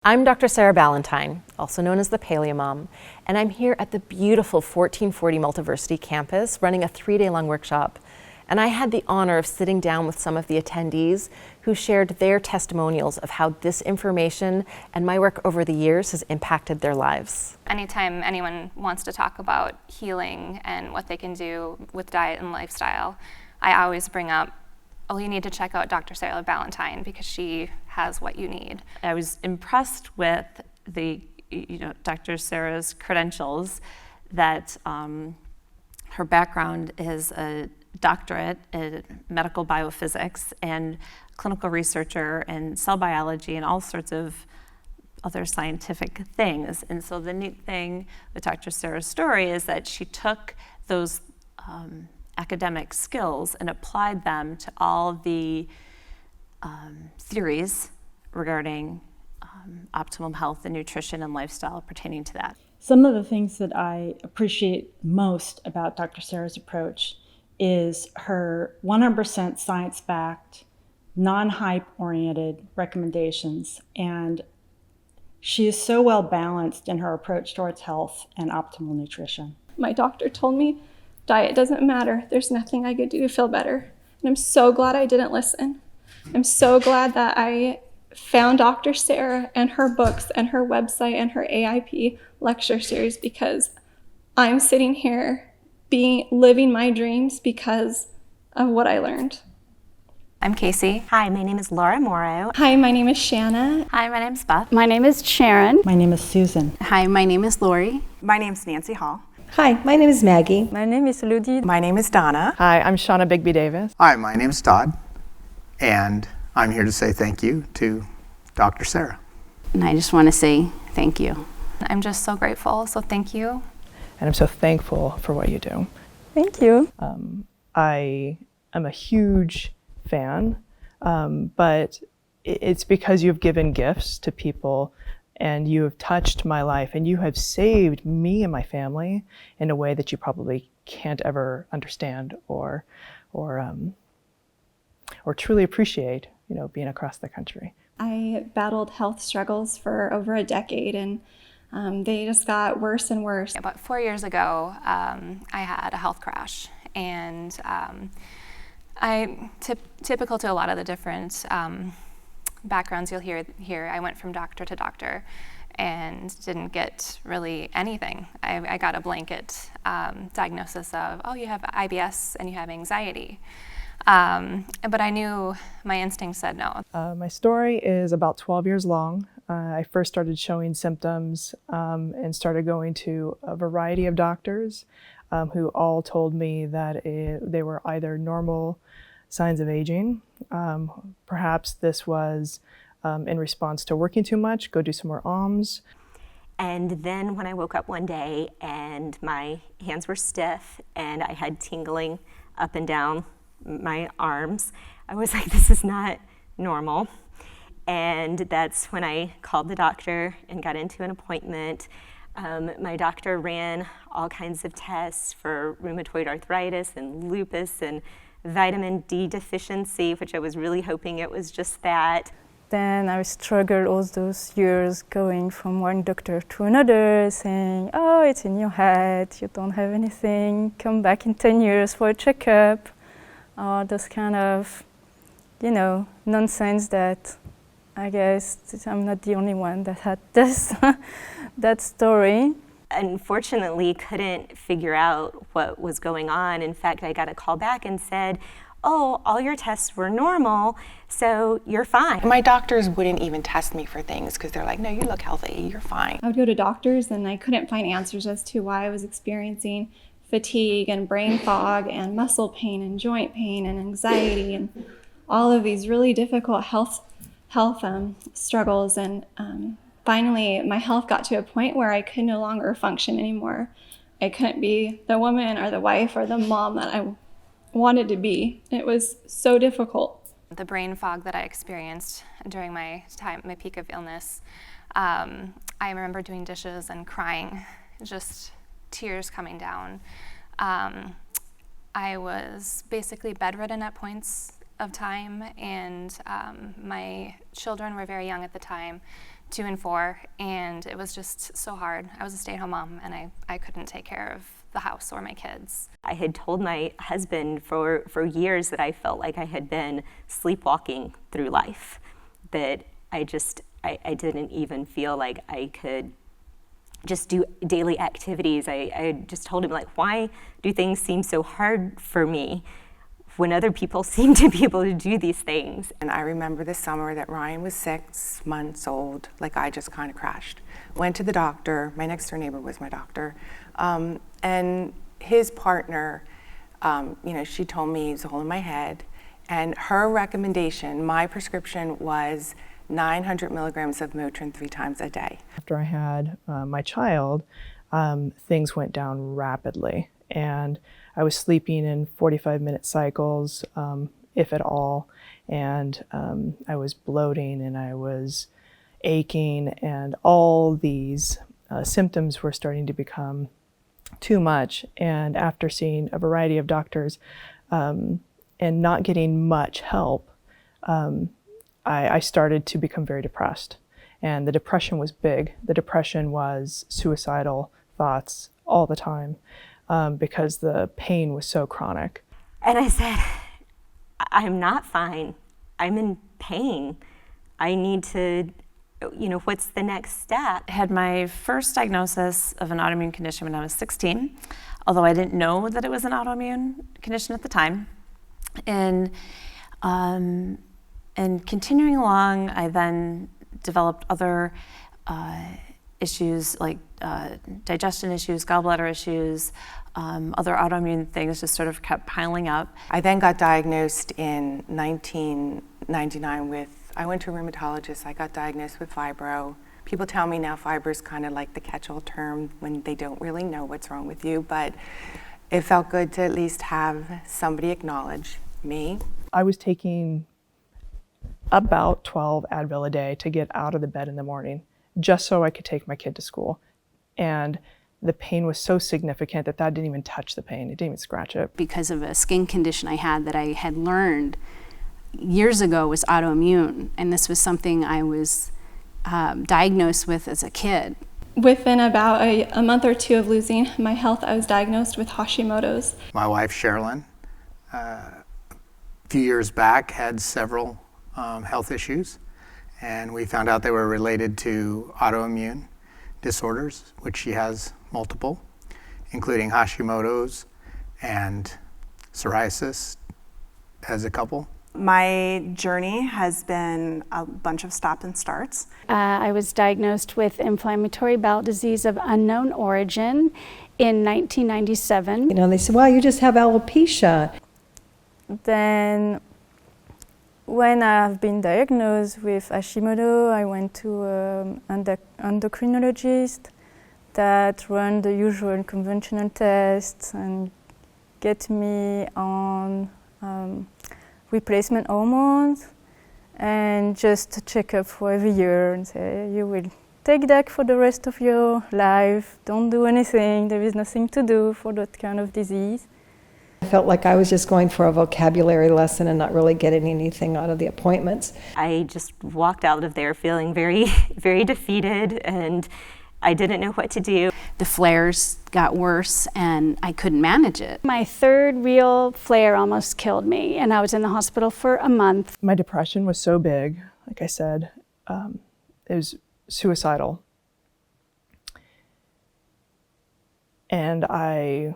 I'm Dr. Sarah Ballantyne, also known as the Paleo Mom, and I'm here at the beautiful 1440 Multiversity campus running a 3-day-long workshop. And I had the honor of sitting down with some of the attendees who shared their testimonials of how this information and my work over the years has impacted their lives. Anytime anyone wants to talk about healing and what they can do with diet and lifestyle, I always bring up, oh, you need to check out Dr. Sarah Ballantyne because she has what you need. I was impressed with Dr. Sarah's credentials, that her background is a doctorate in medical biophysics and clinical researcher in cell biology and all sorts of other scientific things. And so the neat thing with Dr. Sarah's story is that she took those academic skills and applied them to all the theories regarding optimum health and nutrition and lifestyle pertaining to that. Some of the things that I appreciate most about Dr. Sarah's approach is her 100% science-backed, non-hype-oriented recommendations, and she is so well balanced in her approach towards health and optimal nutrition. My doctor told me diet doesn't matter. There's nothing I could do to feel better. And I'm so glad I didn't listen. I'm so glad that I found Dr. Sarah and her books and her website and her AIP lecture series, because I'm sitting here living my dreams because of what I learned. I'm Casey. Hi, my name is Laura Morrow. Hi, my name is Shanna. Hi, my name's Beth. My name is Sharon. My name is Susan. Hi, my name is Lori. My name's Nancy Hall. Hi, my name is Maggie. My name is Ludi. My name is Donna. Hi, I'm Shauna Bigby Davis. Hi, my name is Todd, and I'm here to say thank you to Dr. Sarah. And I just want to say thank you. I'm just so grateful, so thank you. And I'm so thankful for what you do. Thank you. I am a huge fan, but it's because you've given gifts to people and you have touched my life and you have saved me and my family in a way that you probably can't ever understand or truly appreciate, being across the country. I battled health struggles for over a decade, and they just got worse and worse. About 4 years ago, I had a health crash, and typical to a lot of the different backgrounds you'll hear here, I went from doctor to doctor and didn't get really anything. I got a blanket diagnosis of, oh, you have IBS and you have anxiety. But I knew my instinct said no. My story is about 12 years long. I first started showing symptoms and started going to a variety of doctors who all told me that they were either normal signs of aging. Perhaps this was in response to working too much, go do some more OMS. And then when I woke up one day and my hands were stiff and I had tingling up and down my arms, I was like, this is not normal. And that's when I called the doctor and got into an appointment. My doctor ran all kinds of tests for rheumatoid arthritis and lupus and vitamin D deficiency, which I was really hoping it was just that. Then I struggled all those years going from one doctor to another, saying, oh, it's in your head, you don't have anything, come back in 10 years for a checkup. Those kind of, nonsense that I guess I'm not the only one that had that story. Unfortunately, couldn't figure out what was going on. In fact, I got a call back and said, oh, all your tests were normal, so you're fine. My doctors wouldn't even test me for things because they're like, no, you look healthy, you're fine. I would go to doctors and I couldn't find answers as to why I was experiencing fatigue and brain fog and muscle pain and joint pain and anxiety and all of these really difficult health struggles. And finally, my health got to a point where I could no longer function anymore. I couldn't be the woman or the wife or the mom that I wanted to be. It was so difficult. The brain fog that I experienced during my peak of illness, I remember doing dishes and crying, just tears coming down. I was basically bedridden at points of time, and my children were very young at the time. 2 and 4, and it was just so hard. I was a stay-at-home mom, and I couldn't take care of the house or my kids. I had told my husband for years that I felt like I had been sleepwalking through life, that I didn't even feel like I could just do daily activities. I just told him, like, why do things seem so hard for me when other people seem to be able to do these things? And I remember the summer that Ryan was 6 months old, like I just kind of crashed. Went to the doctor, my next door neighbor was my doctor, and his partner, she told me it's a hole in my head, and her recommendation, my prescription was 900 milligrams of Motrin 3 times a day. After I had my child, things went down rapidly, and I was sleeping in 45-minute cycles, if at all, and I was bloating and I was aching, and all these symptoms were starting to become too much. And after seeing a variety of doctors and not getting much help, I started to become very depressed. And the depression was big. The depression was suicidal thoughts all the time because the pain was so chronic. And I said, I'm not fine. I'm in pain. I need to, what's the next step? I had my first diagnosis of an autoimmune condition when I was 16, although I didn't know that it was an autoimmune condition at the time. And continuing along, I then developed other issues like digestion issues, gallbladder issues, other autoimmune things just sort of kept piling up. I then got diagnosed in 1999 I went to a rheumatologist. I got diagnosed with fibro. People tell me now fibro is kind of like the catch-all term when they don't really know what's wrong with you, but it felt good to at least have somebody acknowledge me. I was taking about 12 Advil a day to get out of the bed in the morning, just so I could take my kid to school. And the pain was so significant that didn't even touch the pain. It didn't even scratch it. Because of a skin condition I had that I had learned years ago was autoimmune, and this was something I was diagnosed with as a kid. Within about a month or 2 of losing my health, I was diagnosed with Hashimoto's. My wife, Sherilyn, a few years back had several health issues, and we found out they were related to autoimmune disorders, which she has multiple, including Hashimoto's and psoriasis as a couple. My journey has been a bunch of stop and starts. I was diagnosed with inflammatory bowel disease of unknown origin in 1997. They said, well, you just have alopecia. Then when I've been diagnosed with Hashimoto, I went to an endocrinologist that run the usual conventional tests and get me on replacement hormones, and just a checkup for every year and say, you will take that for the rest of your life, don't do anything, there is nothing to do for that kind of disease. I felt like I was just going for a vocabulary lesson and not really getting anything out of the appointments. I just walked out of there feeling very, very defeated, and I didn't know what to do. The flares got worse and I couldn't manage it. My third real flare almost killed me, and I was in the hospital for a month. My depression was so big, like I said, it was suicidal. And I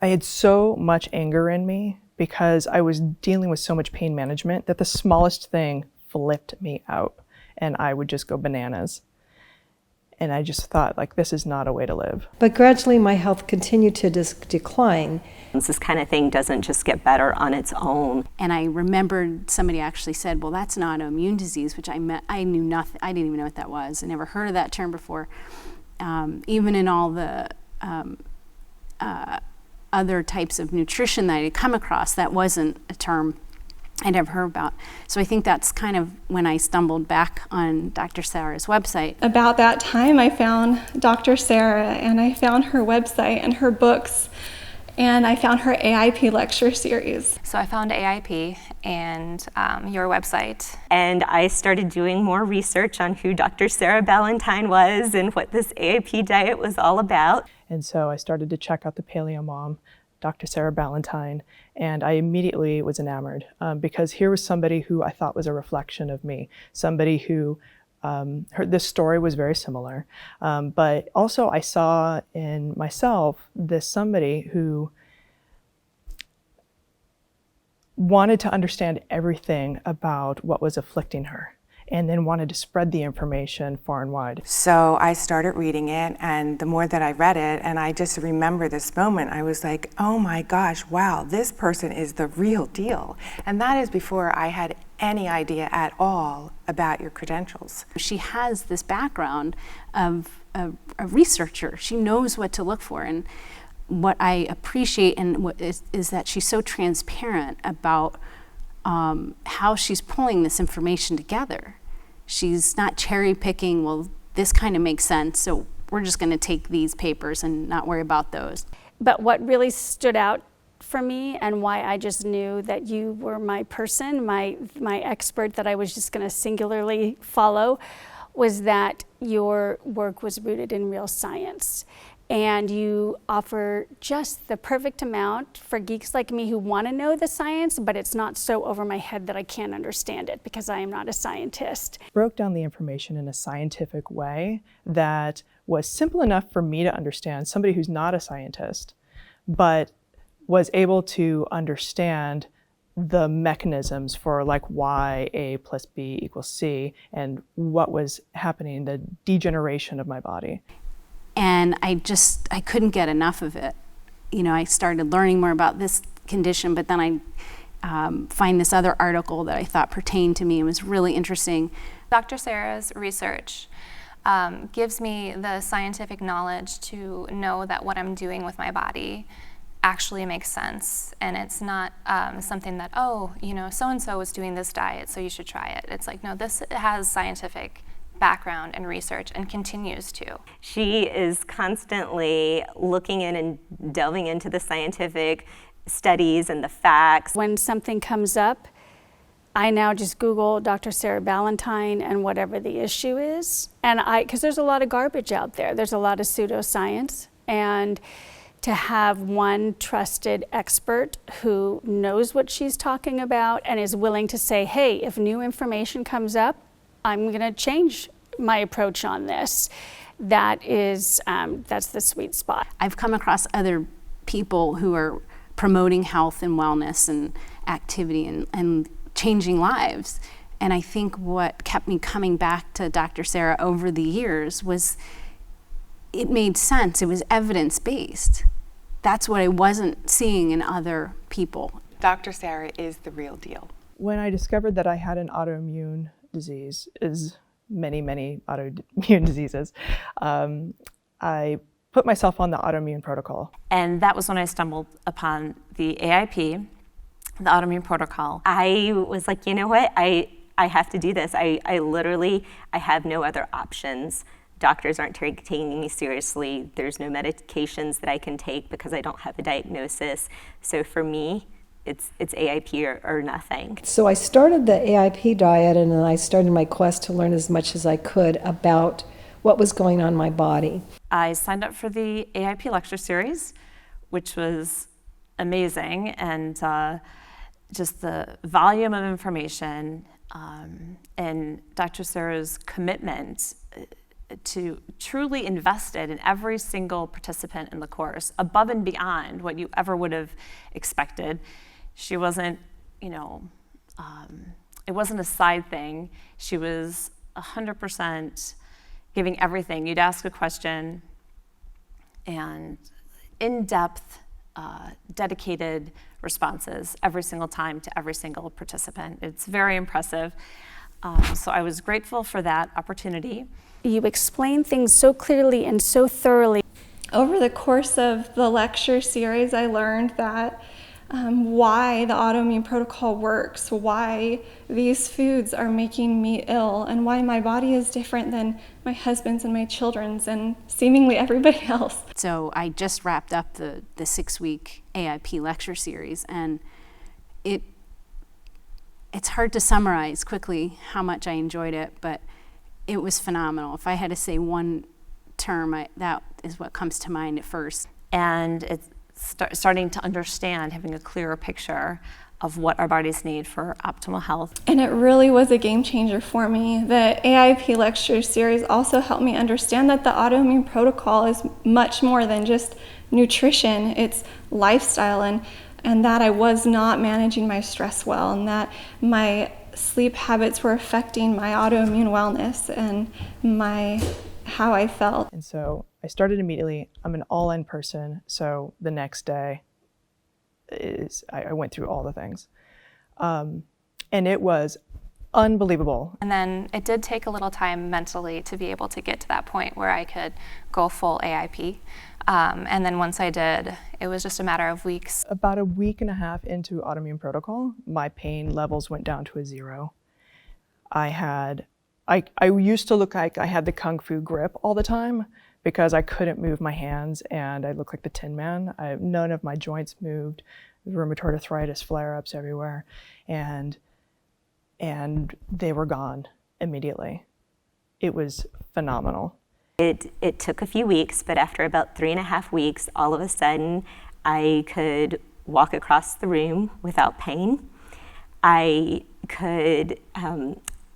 had so much anger in me because I was dealing with so much pain management that the smallest thing flipped me out and I would just go bananas. And I just thought, like, this is not a way to live. But gradually my health continued to decline. This kind of thing doesn't just get better on its own. And I remembered somebody actually said, well, that's an autoimmune disease, which I knew nothing, I didn't even know what that was. I never heard of that term before. Even in all the other types of nutrition that I had come across, that wasn't a term I'd ever heard about. So I think that's kind of when I stumbled back on Dr. Sarah's website. About that time, I found Dr. Sarah, and I found her website and her books, And I found her AIP lecture series. So I found AIP and your website. And I started doing more research on who Dr. Sarah Ballantyne was and what this AIP diet was all about. And so I started to check out the Paleo Mom, Dr. Sarah Ballantyne, and I immediately was enamored because here was somebody who I thought was a reflection of me, somebody who this story was very similar, but also I saw in myself this somebody who wanted to understand everything about what was afflicting her, and then wanted to spread the information far and wide. So I started reading it, and the more that I read it, and I just remember this moment, I was like, oh my gosh, wow, this person is the real deal. And that is before I had any idea at all about your credentials. She has this background of a researcher. She knows what to look for, and what I appreciate is that she's so transparent about how she's pulling this information together. She's not cherry picking, well, this kind of makes sense, so we're just going to take these papers and not worry about those. But what really stood out for me and why I just knew that you were my person, my expert that I was just going to singularly follow, was that your work was rooted in real science. And you offer just the perfect amount for geeks like me who want to know the science, but it's not so over my head that I can't understand it because I am not a scientist. Broke down the information in a scientific way that was simple enough for me to understand, somebody who's not a scientist, but was able to understand the mechanisms for like why A plus B equals C and what was happening, the degeneration of my body. And I couldn't get enough of it. You know, I started learning more about this condition, but then I find this other article that I thought pertained to me and was really interesting. Dr. Sarah's research gives me the scientific knowledge to know that what I'm doing with my body actually makes sense, and it's not something that, oh, you know, so-and-so was doing this diet, so you should try it. It's like, no, this has scientific background and research and continues to. She is constantly looking in and delving into the scientific studies and the facts. When something comes up, I now just Google Dr. Sarah Ballantyne and whatever the issue is. And because there's a lot of garbage out there. There's a lot of pseudoscience. And to have one trusted expert who knows what she's talking about and is willing to say, hey, if new information comes up, I'm going to change my approach on this. That's the sweet spot. I've come across other people who are promoting health and wellness and activity and changing lives. And I think what kept me coming back to Dr. Sarah over the years was it made sense. It was evidence-based. That's what I wasn't seeing in other people. Dr. Sarah is the real deal. When I discovered that I had an autoimmune disease, as many autoimmune diseases, I put myself on the autoimmune protocol. And that was when I stumbled upon the AIP, the autoimmune protocol. I was like, you know what, I have to do this. I have no other options. Doctors aren't taking me seriously. There's no medications that I can take because I don't have a diagnosis. So for me, it's AIP or nothing. So I started the AIP diet, and then I started my quest to learn as much as I could about what was going on in my body. I signed up for the AIP lecture series, which was amazing, and just the volume of information and Dr. Sarah's commitment to truly invested in every single participant in the course, above and beyond what you ever would have expected. She wasn't, it wasn't a side thing. She was 100% giving everything. You'd ask a question, and in-depth, dedicated responses every single time to every single participant. It's very impressive. So I was grateful for that opportunity. You explain things so clearly and so thoroughly. Over the course of the lecture series, I learned that why the autoimmune protocol works, why these foods are making me ill, and why my body is different than my husband's and my children's and seemingly everybody else. So I just wrapped up the 6-week AIP lecture series, and it's hard to summarize quickly how much I enjoyed it, but it was phenomenal. If I had to say one term, that is what comes to mind at first. And it's starting to understand, having a clearer picture of what our bodies need for optimal health. And it really was a game changer for me. The AIP lecture series also helped me understand that the autoimmune protocol is much more than just nutrition, it's lifestyle, and that I was not managing my stress well, and that my sleep habits were affecting my autoimmune wellness and how I felt. And so I started immediately. I'm an all-in person, so the next day I went through all the things. And it was unbelievable. And then it did take a little time mentally to be able to get to that point where I could go full AIP. And then once I did, it was just a matter of weeks. About a week and a half into autoimmune protocol, my pain levels went down to a 0. I used to look like I had the Kung Fu grip all the time because I couldn't move my hands and I looked like the Tin Man. None of my joints moved, rheumatoid arthritis flare-ups everywhere, and they were gone immediately. It was phenomenal. It took a few weeks, but after about 3.5 weeks, all of a sudden, I could walk across the room without pain. I could,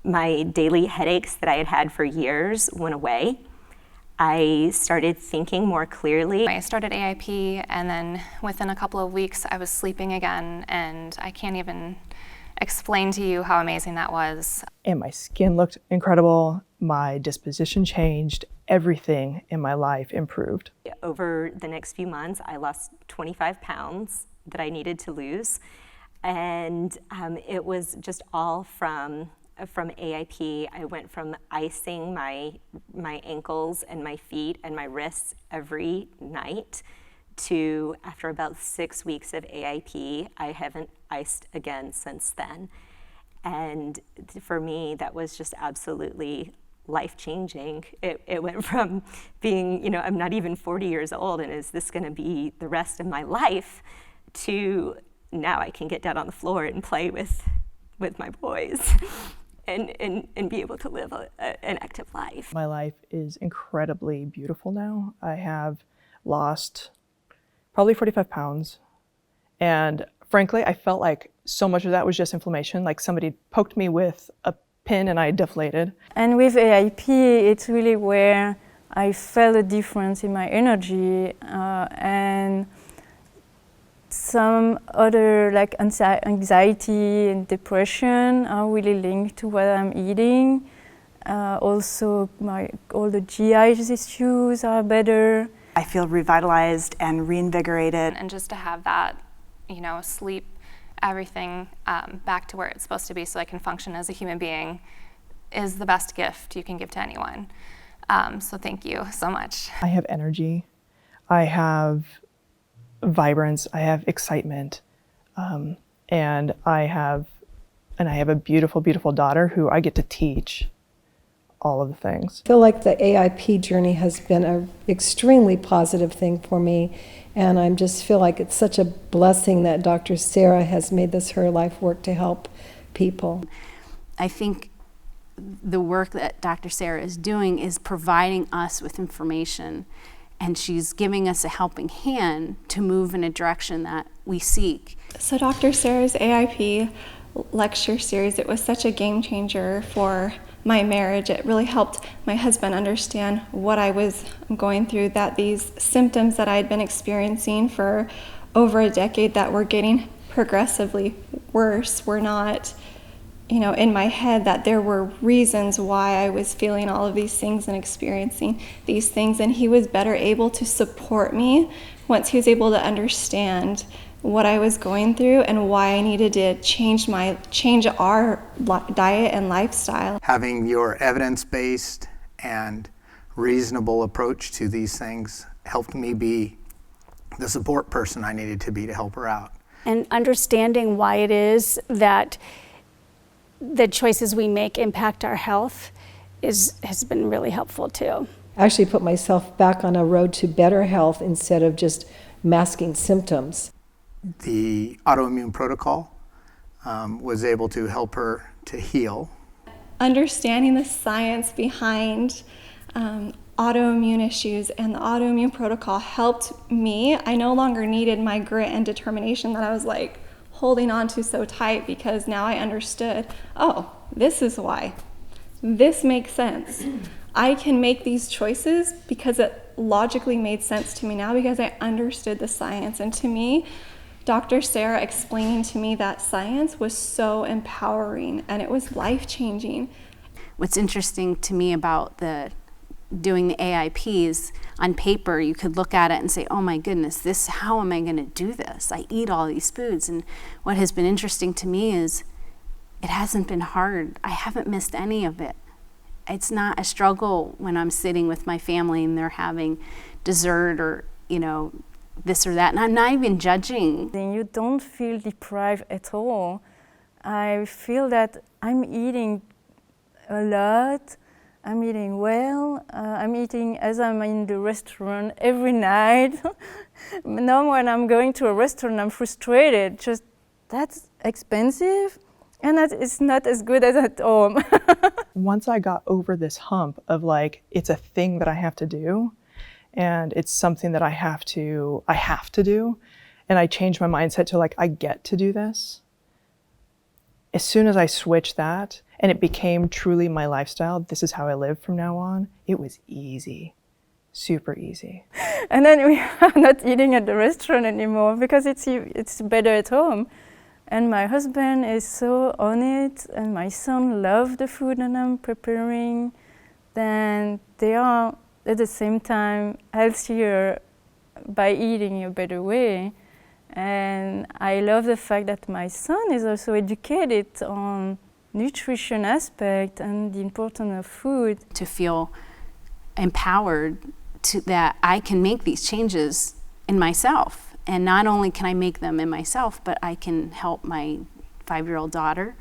my daily headaches that I had had for years went away. I started thinking more clearly. I started AIP, and then within a couple of weeks, I was sleeping again, and I can't even explain to you how amazing that was. And my skin looked incredible. My disposition changed. Everything in my life improved. Over the next few months, I lost 25 pounds that I needed to lose. And it was just all from AIP. I went from icing my ankles and my feet and my wrists every night to, after about 6 weeks of AIP, I haven't iced again since then. And for me, that was just absolutely life-changing. It went from being, I'm not even 40 years old, and is this going to be the rest of my life, to now I can get down on the floor and play with my boys and be able to live an active life. My life is incredibly beautiful now. I have lost probably 45 pounds, and frankly, I felt like so much of that was just inflammation, like somebody poked me with a pin and I deflated. And with AIP, it's really where I felt a difference in my energy, and some other like anxiety and depression are really linked to what I'm eating. Also, all the GI issues are better. I feel revitalized and reinvigorated. And just to have that, sleep, everything back to where it's supposed to be so I can function as a human being is the best gift you can give to anyone. So thank you so much. I have energy. I have vibrance. I have excitement. And I have a beautiful, beautiful daughter who I get to teach all of the things. I feel like the AIP journey has been an extremely positive thing for me, and I just feel like it's such a blessing that Dr. Sarah has made this her life work to help people. I think the work that Dr. Sarah is doing is providing us with information, and she's giving us a helping hand to move in a direction that we seek. So Dr. Sarah's AIP lecture series, it was such a game changer for my marriage. It really helped my husband understand what I was going through, that these symptoms that I had been experiencing for over a decade that were getting progressively worse were not, in my head, that there were reasons why I was feeling all of these things and experiencing these things. And he was better able to support me once he was able to understand what I was going through and why I needed to change our diet and lifestyle. Having your evidence-based and reasonable approach to these things helped me be the support person I needed to be to help her out. and understanding why it is that the choices we make impact our health has been really helpful too. I actually put myself back on a road to better health instead of just masking symptoms. The autoimmune protocol was able to help her to heal. Understanding the science behind autoimmune issues and the autoimmune protocol helped me. I no longer needed my grit and determination that I was like holding on to so tight, because now I understood, oh, this is why. This makes sense. I can make these choices because it logically made sense to me now, because I understood the science. And to me, Dr. Sarah explaining to me that science was so empowering, and it was life-changing. What's interesting to me about doing the AIPs, on paper you could look at it and say, oh my goodness, how am I going to do this? I eat all these foods. And what has been interesting to me is it hasn't been hard. I haven't missed any of it. It's not a struggle when I'm sitting with my family and they're having dessert or, this or that. And I'm not even judging. You don't feel deprived at all. I feel that I'm eating a lot. I'm eating well. I'm eating as I'm in the restaurant every night. Now when I'm going to a restaurant, I'm frustrated. Just, that's expensive. And that is not as good as at home. Once I got over this hump of like, it's a thing that I have to do, and it's something that I have to do, and I changed my mindset to like, I get to do this. As soon as I switched that, and it became truly my lifestyle, this is how I live from now on, it was easy. Super easy. And then we are not eating at the restaurant anymore because it's better at home. And my husband is so on it, and my son loves the food that I'm preparing. Then they are at the same time healthier by eating a better way. And I love the fact that my son is also educated on nutrition aspect and the importance of food. To feel empowered that I can make these changes in myself. And not only can I make them in myself, but I can help my 5-year-old daughter,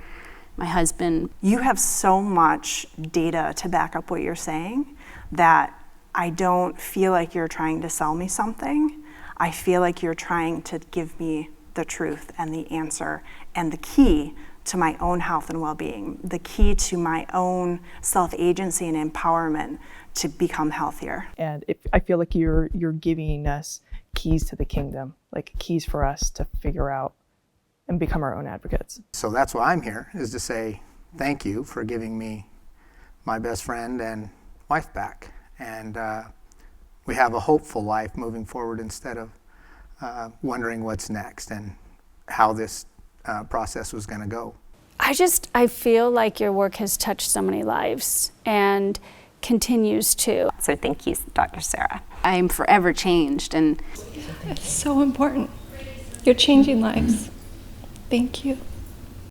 my husband. You have so much data to back up what you're saying that I don't feel like you're trying to sell me something. I feel like you're trying to give me the truth and the answer and the key to my own health and well-being, the key to my own self-agency and empowerment to become healthier. And I feel like you're giving us keys to the kingdom, like keys for us to figure out and become our own advocates. So that's why I'm here, is to say thank you for giving me my best friend and wife back. And we have a hopeful life moving forward instead of wondering what's next and how this process was going to go. I feel like your work has touched so many lives and continues to. So thank you, Dr. Sarah. I'm forever changed, and it's so important. You're changing lives. Thank you.